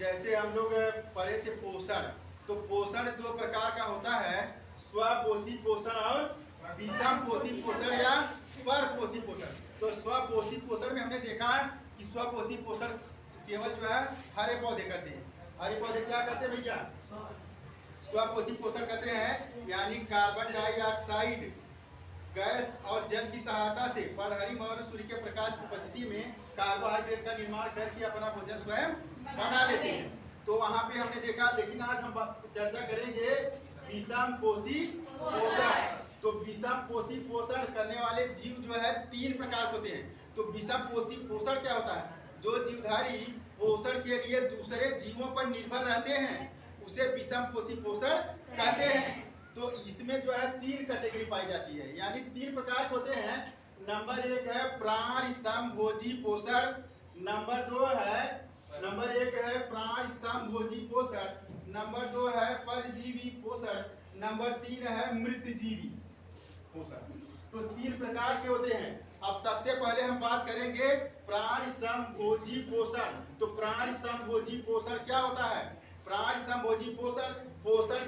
जैसे हम लोग पढ़े थे पोषण, तो पोषण दो प्रकार का होता है, स्वपोषी पोषण और विषम पोषी पोषण या परपोषी पोषण। तो स्वपोषी पोषण में हमने देखा कि स्वपोषी पोषण केवल जो है हरे पौधे करते हैं। हरे पौधे क्या करते हैं भैया? स्वपोषी पोषण करते हैं, यानी कार्बन डाइऑक्साइड गैस और जल की सहायता से परहरिम और सूर्य के प्रकाश की उपस्थिति में कार्बोहाइड्रेट का निर्माण करके अपना भोजन स्वयं बना लेते हैं। तो वहां पे हमने देखा, लेकिन आज हम चर्चा करेंगे विषम पोषी पोषण। तो विषम पोषी पोषण करने वाले जीव जो है तीन प्रकार होते हैं। तो विषम पोषी पोषण क्या होता है? जो जीवधारी पोषण के लिए दूसरे जीवों पर निर्भर रहते हैं उसे विषम पोषी पोषण कहते हैं। तो इसमें जो है तीन कैटेगरी पाई जाती है, यानी तीन प्रकार होते हैं। नंबर एक है प्राण समभोजी पोषण, नंबर एक है प्राण समभोजी पोषण, नंबर दो है परजीवी पोषण, नंबर तीन है मृतजीवी पोषण। तो तीन प्रकार के होते हैं। अब सबसे पहले हम बात करेंगे प्राण समभोजी पोषण। तो प्राण समभोजी पोषण क्या होता है? प्राण समभोजी पोषण पोषण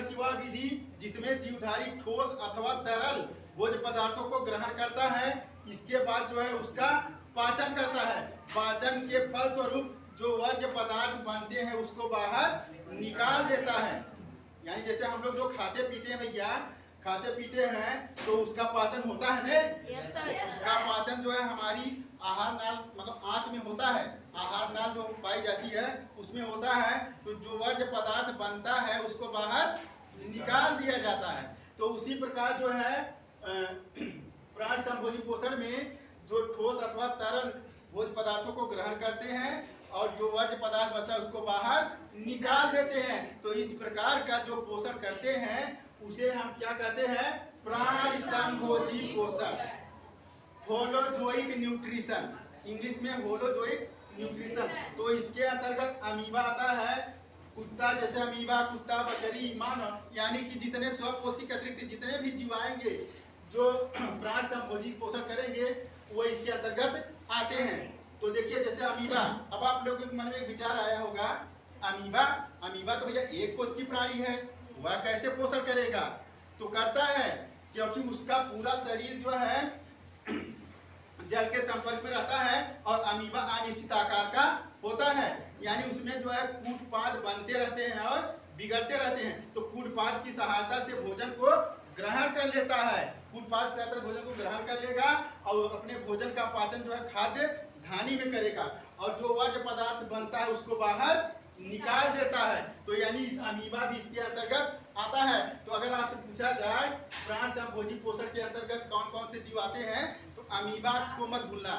की वह विधि जिसमें जीवधारी ठोस अथवा तरल भोज्य पदार्थों को ग्रहण करता है, इसके बाद जो है उसका पाचन करता है। पाचन के फलस्वरूप जो वर्ज्य पदार्थ बनते हैं उसको बाहर निकाल देता है। यानी जैसे हम लोग जो खाते पीते हैं भैया, खाते पीते हैं तो उसका पाचन होता है ना? Yes sir. उसका पाचन जो है हमारी आहार नाल मतलब आंत में होता है। आहार नाल जो पाई जाती है उसमें होता है। तो जो वर्ज्य पदार्थ बनता है उसको बाहर निकाल दिया जाता है। तो उसी प्रकार जो है प्राण समभोजी पोषण में जो ठोस अथवा तरल भोज्य पदार्थों को ग्रहण करते हैं और जो वर्ज्य पदार्थ बचा उसको बाहर निकाल देते हैं। तो इस प्रकार का जो पोषण करते हैं उसे हम क्या कहते हैं? प्राण समभोजी पोषण। होलोजोइक न्यूट्रिशन, इंग्लिश में होलोजोइक न्यूट्रिशन। तो इसके अंतर्गत अमीबा आता है, कुत्ता जैसे अमीबा, कुत्ता, बकरी, मानव, यानी कि जितने स्वपोषी के अतिरिक्त जितने भी जीव आएंगे जो प्राण समभोजी पोषण करेंगे वो इसके अंतर्गत आते हैं। तो देखिए जैसे अमीबा, अब आप लोगों के मन में एक विचार आया होगा, अमीबा तो भैया एक कोष की प्राणी है, वह कैसे पोषण करेगा? तो करता है, क्योंकि उसका पूरा शरीर जो है जल के संपर्क में रहता है और अमीबा अनिश्चित आकार का होता है। यानी उसमें जो है कूटपाद बनते रहते हैं और बिगड़ते रहते हैं। तो कूटपाद की सहायता से भोजन को ग्रहण कर लेता है। कूटपाद से सहायता भोजन को ग्रहण कर लेगा और अपने भोजन का पाचन जो है खाद्य धानी में करेगा और जो वर्ज्य पदार्थ बनता है उसको बाहर निकाल देता है। तो यानी इस अमीबा भी इसके अंतर्गत आता है। तो अगर आपसे पूछा जाए प्राण समभोजी पोषण के अंतर्गत कौन कौन से जीव आते हैं, तो अमीबा को मत भूलना,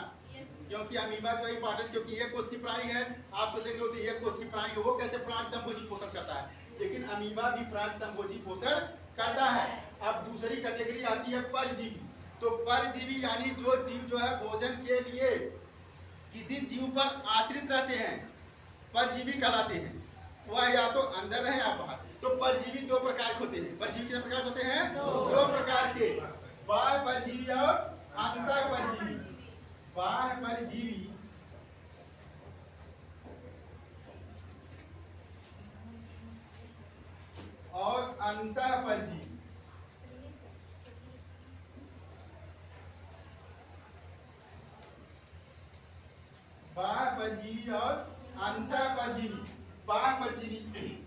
क्योंकि अमीबा जो है इंपॉर्टेंट, क्योंकि एक कोष की प्राणी है। आप सोचेंगे होते एक कोष की प्राणी वो कैसे प्राण समभोजी पोषण करता है, लेकिन अमीबा भी प्राण समभोजी पोषण करता है। अब दूसरी कैटेगरी आती है परजीवी। तो परजीवी यानी जो जीव जो है भोजन के लिए किसी जीव पर आश्रित रहते हैं, परजीवी कहलाते हैं। वह या तो अंदर है या बाहर। तो परजीवी दो प्रकार के होते हैं। परजीवी कितने प्रकार होते हैं? दो प्रकार के, बाह्य परजीवी और अंतः परजीवी। बाह्य परजीवी और अंतः परजीवी। बाह्य परजीवी और अंतः परजीवी। बाह्य परजीवी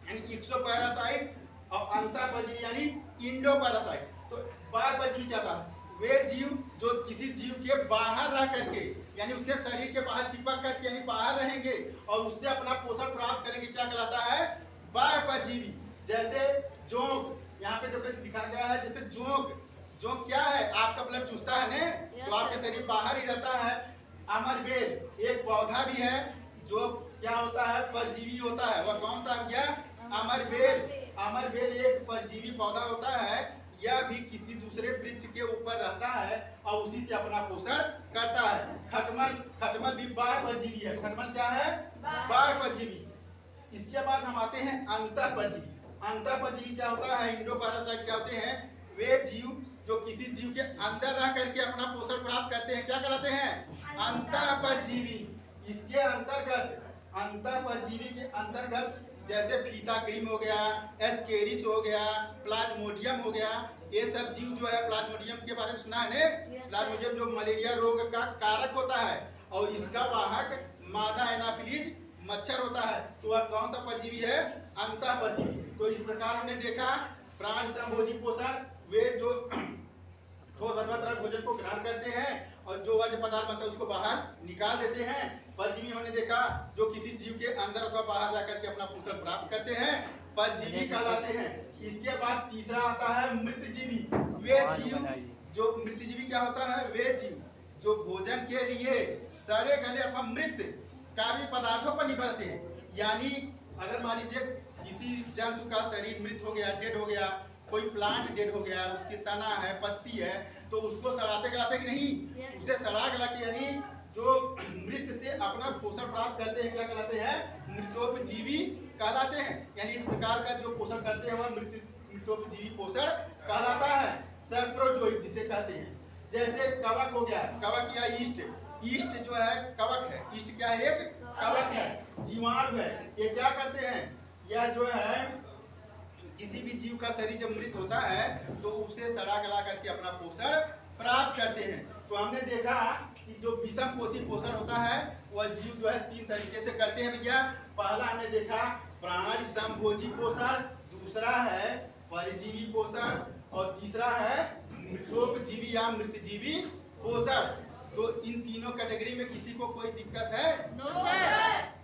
यानी एक्सोपैरासाइट और अंतः परजीवी यानी इंडोपैरासाइट। तो बाह्य परजीवी क्या था? वे जीव जो किसी जीव के बाहर रह करके, यानी उसके शरीर के बाहर चिपक करके यानी बाहर रहेंगे और उससे अपना पोषण प्राप्त करेंगे, क्या कहलाता है? बाह्य परजीवी। जैसे जोंक, यहाँ पे जो लिखा गया है, जैसे जोंक क्या है? आपका ब्लड चूसता है ने, तो आपके शरीर बाहर ही रहता है। अमरबेल एक पौधा भी है जो क्या होता है? परजीवी होता है। वह कौन सा गया? अमरबेल एक परजीवी पौधा होता है। यह भी किसी दूसरे वृक्ष के ऊपर रहता है और उसी से अपना पोषण करता है। खटमल भी बाह्य परजीवी है। खटमल क्या है? बाह्य परजीवी। इसके बाद हम आते हैं अंतः परजीवी। अंतः परजीवी क्या होता है? इंडोपैरासाइट क्या होते हैं? वे जीव जो किसी जीव के अंदर रह करके अपना पोषण प्राप्त करते हैं, क्या कहलाते हैं? अंतः परजीवी। इसके अंतर्गत अंतर परजीवी के अंतर्गत जैसे फीता क्रीम हो गया, एस्केरिस हो गया, प्लाज्मोडियम हो गया, ये सब जीव जो है प्लाज्मोडियम के बारे में सुना है ने? प्लाज्मोडियम जो मलेरिया रोग का कारक होता है और इसका वाहक मादा एनाफिलीज मच्छर होता है। तो वह कौन सा परजीवी है? अंतः परजीवी। तो इस प्रकार हमने देखा प्राण संभोजी पोषण, वे जो ठोस अथवा तरल भोजन को ग्रहण करते हैं और जो वर्ज्य पदार्थ बनता है उसको बाहर निकाल देते हैं। परजीवी हमने देखा जो किसी जीव के अंदर अथवा बाहर जाकर के अपना पोषण प्राप्त करते हैं, परजीवी कहलाते हैं। इसके बाद तीसरा आता है मृतजीवी। वे जीव जो मृतजीवी क्या होता है? वे जीव जो भोजन के लिए सड़े गले अथवा मृत कार्य पदार्थों पर निकलते हैं। यानी अगर मान लीजिए किसी जंतु का शरीर मृत हो गया, डेड हो गया, कोई प्लांट डेड हो गया, उसकी तना है, पत्ती है, तो उसको सड़ाते गलाते कि नहीं? उसे सड़ा गला के यानी जो मृत से अपना पोषण प्राप्त करते हैं क्या कहलाते हैं? मृतोपजीवी कहलाते हैं। यानी इस प्रकार का जो पोषण करते हैं वह मृतोपजीवी पोषण कहलाता है। सैप्रोजोइक जिसे कहते हैं। जैसे कवक हो गया, कवक या ईस्ट। ईस्ट जो है कवक है। ईस्ट क्या है? एक कवक है, जीवाणु है। ये क्या करते हैं? यह जो है किसी भी जीव का शरीर जब मृत होता है तो उसे सड़ा गला करके अपना पोषण प्राप्त करते हैं। तो हमने देखा कि जो विषम पोषी पोषण होता है वह जीव जो है 3 तरीके से करते हैं भैया। पहला हमने देखा प्राण संभोजी पोषण, दूसरा है परजीवी पोषण और तीसरा है मृतोपजीवी या मृतजीवी पोषण। तो इन तीनों कैटेगरी में किसी को कोई दिक्कत है? No sir.